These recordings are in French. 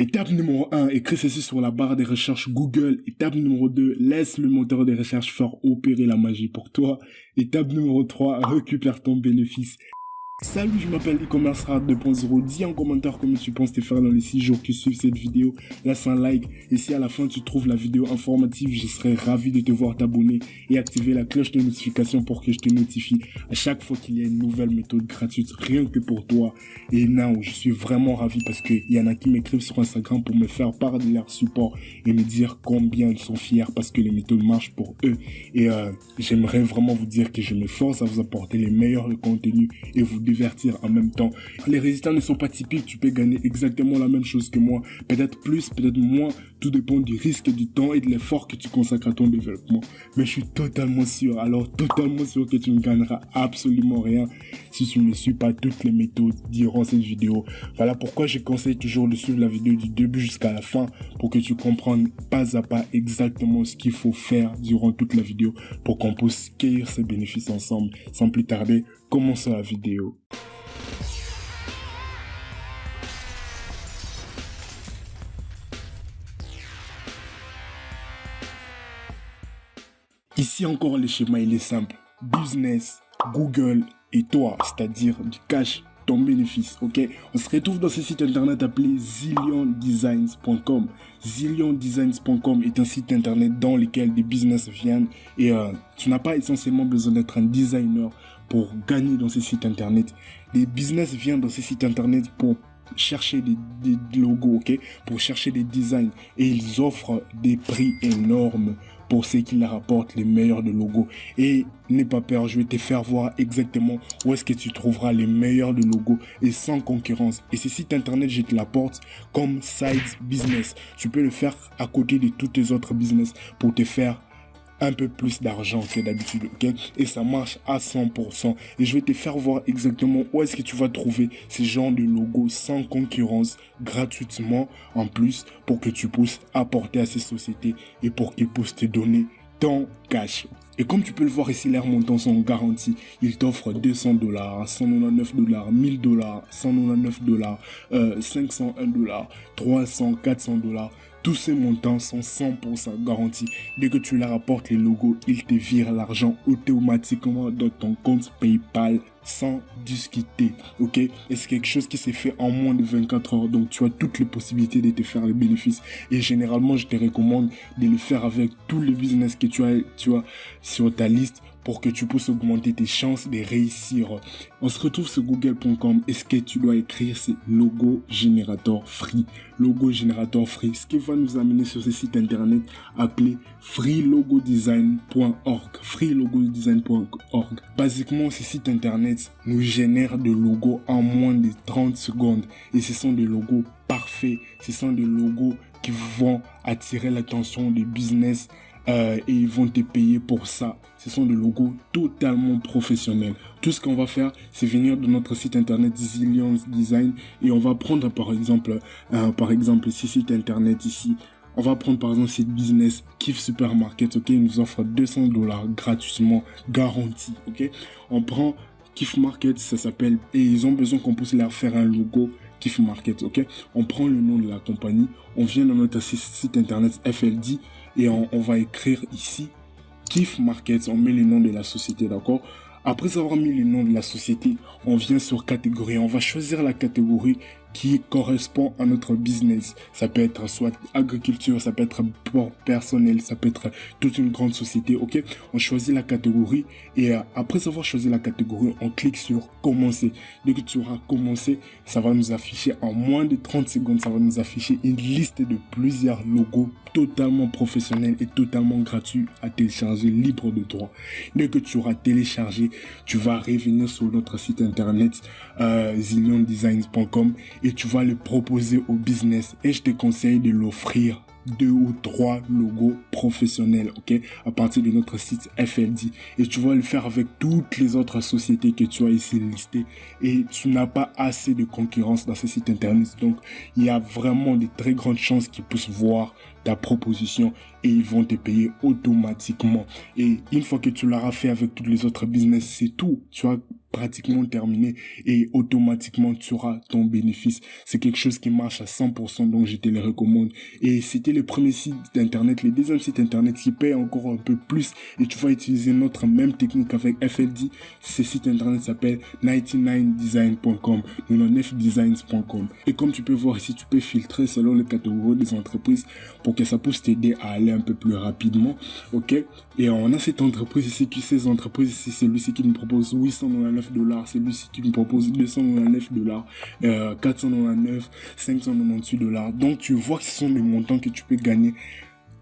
Étape numéro 1, écris ceci sur la barre des recherches Google. Étape numéro 2, laisse le moteur de recherche faire opérer la magie pour toi. Étape numéro 3, récupère ton bénéfice. Salut, je m'appelle e-commerce Rad 2.0. Dis en commentaire comment tu penses te faire dans les 6 jours qui suivent cette vidéo. Laisse un like. Et si à la fin tu trouves la vidéo informative, je serai ravi de te voir t'abonner et activer la cloche de notification pour que je te notifie à chaque fois qu'il y a une nouvelle méthode gratuite, rien que pour toi. Et now, je suis vraiment ravi parce qu'il y en a qui m'écrivent sur Instagram pour me faire part de leur support et me dire combien ils sont fiers parce que les méthodes marchent pour eux. Et j'aimerais vraiment vous dire que je m'efforce à vous apporter les meilleurs contenus et vous divertir en même temps. Les résultats ne sont pas typiques, tu peux gagner exactement la même chose que moi, peut-être plus, peut-être moins, tout dépend du risque, du temps et de l'effort que tu consacres à ton développement. Mais je suis totalement sûr, alors totalement sûr que tu ne gagneras absolument rien si tu ne suis pas toutes les méthodes durant cette vidéo. Voilà pourquoi je conseille toujours de suivre la vidéo du début jusqu'à la fin pour que tu comprennes pas à pas exactement ce qu'il faut faire durant toute la vidéo pour qu'on puisse cueillir ces bénéfices ensemble. Sans plus tarder, commençons la vidéo. Ici encore, le schéma il est simple. Business, Google et toi, c'est-à-dire du cash, ton bénéfice, ok? On se retrouve dans ce site internet appelé zilliondesigns.com. Zilliondesigns.com est un site internet dans lequel des business viennent et tu n'as pas essentiellement besoin d'être un designer pour gagner dans ces sites internet. Les business viennent dans ces sites internet pour chercher des logos, ok, pour chercher des designs et ils offrent des prix énormes pour ceux qui leur apportent les meilleurs de logos. Et n'aie pas peur, je vais te faire voir exactement où est-ce que tu trouveras les meilleurs de logos et sans concurrence. Et ce site internet, je te l'apporte comme side business. Tu peux le faire à côté de tous tes autres business pour te faire un peu plus d'argent que d'habitude, ok? Et ça marche à 100%. Et je vais te faire voir exactement où est-ce que tu vas trouver ces genres de logos sans concurrence, gratuitement, en plus, pour que tu puisses apporter à ces sociétés et pour qu'ils puissent te donner ton cash. Et comme tu peux le voir ici, leurs montants sont garantis. Ils t'offrent $200, $199, $1000, $199, $501, $300, $400. Tous ces montants sont 100% garantis. Dès que tu leur apportes les logos, ils te virent l'argent automatiquement dans ton compte PayPal sans discuter, ok? Et c'est quelque chose qui s'est fait en moins de 24 heures, donc tu as toutes les possibilités de te faire les bénéfices. Et généralement, je te recommande de le faire avec tous les business que tu as sur ta liste pour que tu puisses augmenter tes chances de réussir. On se retrouve sur google.com et ce que tu dois écrire, c'est logo générateur free. Logo générateur free, ce qui va nous amener sur ce site internet appelé freelogodesign.org. freelogodesign.org. Basiquement, ce site internet nous génère des logos en moins de 30 secondes et ce sont des logos parfaits. Ce sont des logos qui vont attirer l'attention des business et ils vont te payer pour ça. Ce sont des logos totalement professionnels. Tout ce qu'on va faire, c'est venir de notre site internet Zillion Design et on va prendre par exemple ce site internet ici. On va prendre par exemple cette business Kif Supermarket, ok, ils nous offre $200 gratuitement garanti, ok. On prend Kif Market, ça s'appelle, et ils ont besoin qu'on puisse leur faire un logo Kif Market, ok. On prend le nom de la compagnie, on vient dans notre site internet FLD et on va écrire ici Kif Market, on met le nom de la société, d'accord. Après avoir mis le nom de la société, on vient sur catégorie. On va choisir la catégorie qui correspond à notre business. Ça peut être soit agriculture, ça peut être port personnel, ça peut être toute une grande société, ok. On choisit la catégorie et après avoir choisi la catégorie, on clique sur commencer. Dès que tu auras commencé, ça va nous afficher en moins de 30 secondes, ça va nous afficher une liste de plusieurs logos totalement professionnels et totalement gratuits à télécharger libre de droit. Dès que tu auras téléchargé, tu vas revenir sur notre site internet zilliondesigns.com et tu vas le proposer au business et je te conseille de l'offrir 2 ou 3 logos professionnels, ok, à partir de notre site FLD et tu vas le faire avec toutes les autres sociétés que tu as ici listées et tu n'as pas assez de concurrence dans ce site internet, donc il y a vraiment de très grandes chances qu'ils puissent voir ta proposition et ils vont te payer automatiquement. Et une fois que tu l'auras fait avec tous les autres business, c'est tout. Tu as pratiquement terminé et automatiquement tu auras ton bénéfice. C'est quelque chose qui marche à 100%, donc je te le recommande. Et c'était le premier site internet. Les deuxième site internet qui paye encore un peu plus et tu vas utiliser notre même technique avec FLD. Ce site internet s'appelle 99design.com, 99designs.com. Et comme tu peux voir ici, tu peux filtrer selon les catégories des entreprises pour que ça puisse t'aider à aller un peu plus rapidement. Ok? Et on a cette entreprise ici, ces entreprises ici, celui-ci qui nous propose $899, celui-ci qui nous propose $299, 499, $598. Donc tu vois que ce sont des montants que tu peux gagner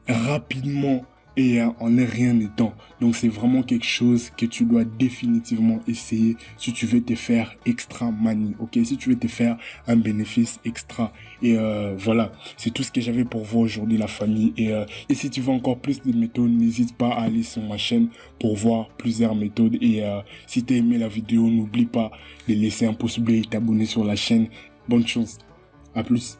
rapidement et en rien étant. Donc c'est vraiment quelque chose que tu dois définitivement essayer si tu veux te faire extra money, ok, si tu veux te faire un bénéfice extra. Et voilà, c'est tout ce que j'avais pour vous aujourd'hui, la famille. Et si tu veux encore plus de méthodes, n'hésite pas à aller sur ma chaîne pour voir plusieurs méthodes. Et si tu as aimé la vidéo, n'oublie pas de laisser un pouce bleu et t'abonner sur la chaîne. Bonne chance, à plus.